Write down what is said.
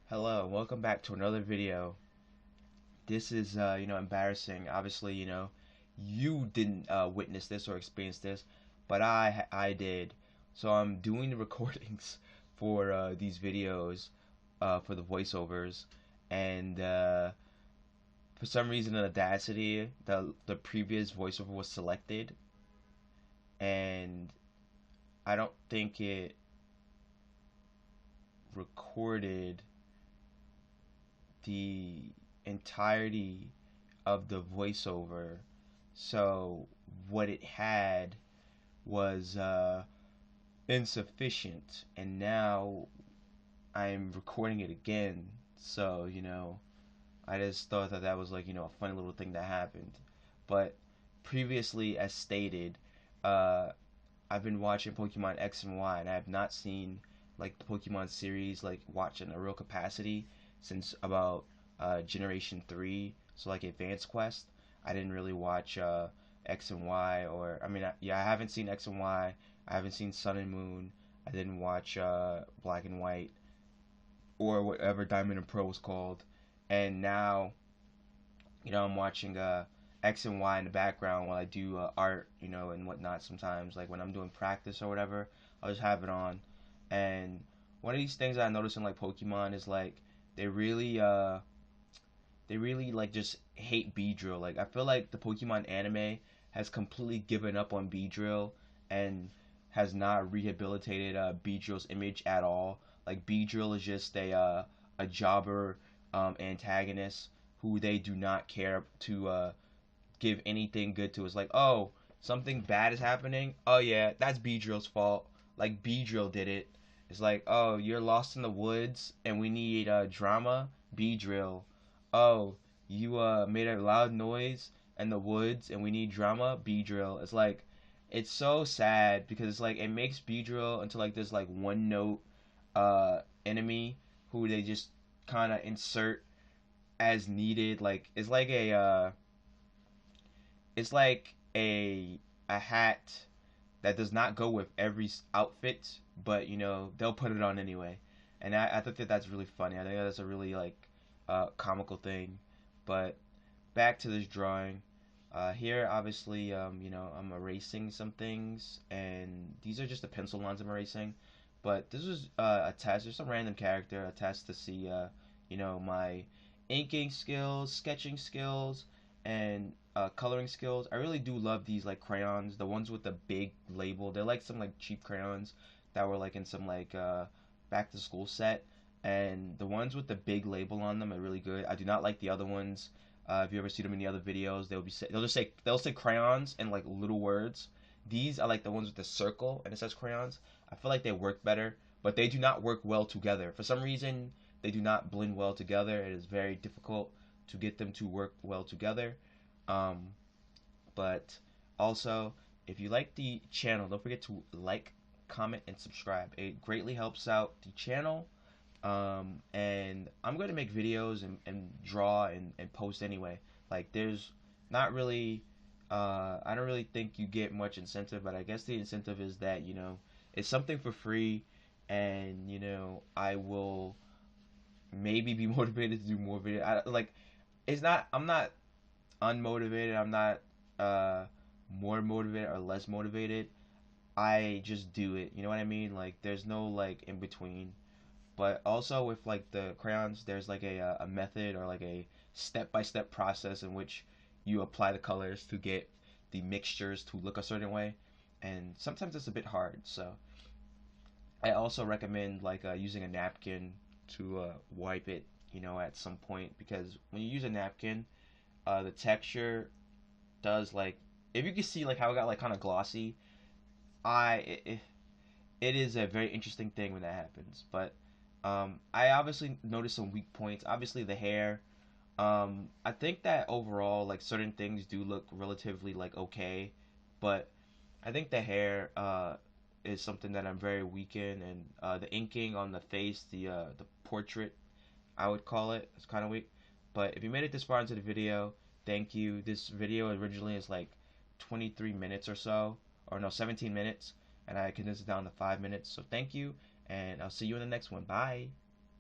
Hello, welcome back to another video. This is, embarrassing. Obviously, you didn't witness this or experience this, but I did. So I'm doing the recordings for these videos, for the voiceovers, and for some reason in Audacity, the previous voiceover was selected, and I don't think it recorded the entirety of the voiceover. So what it had was insufficient, and now I'm recording it again. So I just thought that that was like a funny little thing that happened. But previously, as stated, uh, I've been watching Pokemon X and Y, and I have not seen like the Pokemon series like watch in a real capacity since about Generation 3, so like Advanced Quest. I didn't really watch X and Y, or I mean, yeah, I haven't seen X and Y. I haven't seen Sun and Moon. I didn't watch Black and White or whatever Diamond and Pearl was called. And now, I'm watching X and Y in the background while I do art, and whatnot. Sometimes, like when I'm doing practice or whatever, I'll just have it on. And one of these things I notice in like Pokemon is like they really they really like just hate Beedrill. Like I feel like the Pokemon anime has completely given up on Beedrill and has not rehabilitated Beedrill's image at all. Like Beedrill is just a jobber antagonist who they do not care to give anything good to. It's like, oh, something bad is happening. Oh yeah, that's Beedrill's fault. Like Beedrill did it. It's like, oh, you're lost in the woods and we need drama. Beedrill. Oh, you made a loud noise in the woods and we need drama. Beedrill. It's like, it's so sad because it's like it makes Beedrill into like this like one note enemy who they just kind of insert as needed. Like it's like a hat that does not go with every outfit, but they'll put it on anyway. And I think that that's really funny. I think that's a really like comical thing. But back to this drawing. Here, obviously, I'm erasing some things, and these are just the pencil lines I'm erasing. But this was a test, just a random character, a test to see, my inking skills, sketching skills, and coloring skills. I really do love these like crayons, the ones with the big label. They're like some like cheap crayons that were like in some like back to school set, and the ones with the big label on them are really good. I do not like the other ones. If you ever see them in the other videos, they'll say crayons and like little words. These are like the ones with the circle and it says crayons. I feel like they work better, but they do not work well together. For some reason, they do not blend well together. It is very difficult to get them to work well together. Um, but also, if you like the channel, don't forget to like, comment, and subscribe. It greatly helps out the channel. And I'm going to make videos and draw and post anyway. Like, there's not really, I don't really think you get much incentive, but I guess the incentive is that, it's something for free, and, I will maybe be motivated to do more videos. I'm not unmotivated. I'm not uh, more motivated or less motivated. I just do it. You know what I mean? Like there's no like in between. But also with like the crayons, there's like a method or like a step by step process in which you apply the colors to get the mixtures to look a certain way, and sometimes it's a bit hard. So I also recommend like using a napkin to wipe it, at some point because when you use a napkin, the texture does like if you can see like how it got like kind of glossy. It is a very interesting thing when that happens. But I obviously noticed some weak points. Obviously the hair. I think that overall like certain things do look relatively like okay, but I think the hair is something that I'm very weak in, and the inking on the face, the portrait, I would call it, it's kind of weak. But if you made it this far into the video, thank you. This video originally is like 23 minutes or so, or no, 17 minutes, and I condensed it down to 5 minutes. So thank you, and I'll see you in the next one. Bye.